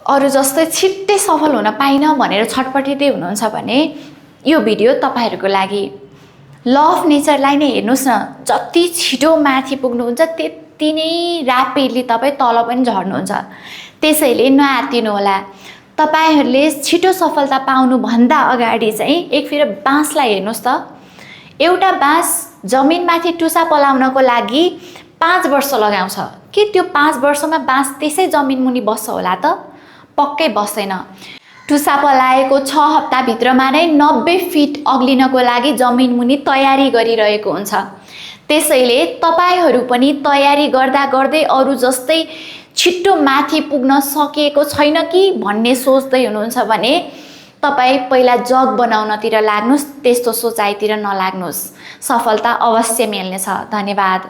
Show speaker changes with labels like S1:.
S1: अरू जस्तै छिट्टै सफल हुन पाइन भनेर छटपटिँदै हुनुहुन्छ भने यो भिडियो तपाईहरुको लागि। ल अफ नेचरलाई नै हेर्नुस् न, जति छिटो माथि पुग्नुहुन्छ त्यति नै र्यापिडली तपाईं तल पनि झर्नुहुन्छ। त्यसैले नआत्तिनु होला। तपाईहरुले छिटो सफलता पाउनु भन्दा अगाडि चाहिँ एकफेर बाँसलाई हेर्नुस् त। एउटा बाँस जमिनमाथि टुसा पलाउनको लागि 5 वर्ष लगाउँछ। के त्यो 5 वर्षमा बाँस त्यसै जमिन मुनि बस्छ होला त? पक्कै बस्दैन। टुसा पलाएको 6 हप्ता भित्रमा नै 90 फिट अग्लिनको लागि जमिन मुनि तयारी गरिरहेको हुन्छ। त्यसैले तपाईहरु पनि तयारी गर्दा गर्दै अरु जस्तै छिट्टो माथि पुग्न सकिएको छैन कि भन्ने सोच्दै हुनुहुन्छ भने तपाई पहिला जग बनाउनतिर लाग्नुस्, त्यस्तो सोचाइतिर नलाग्नुस्। सफलता अवश्य मिल्नेछ। धन्यवाद।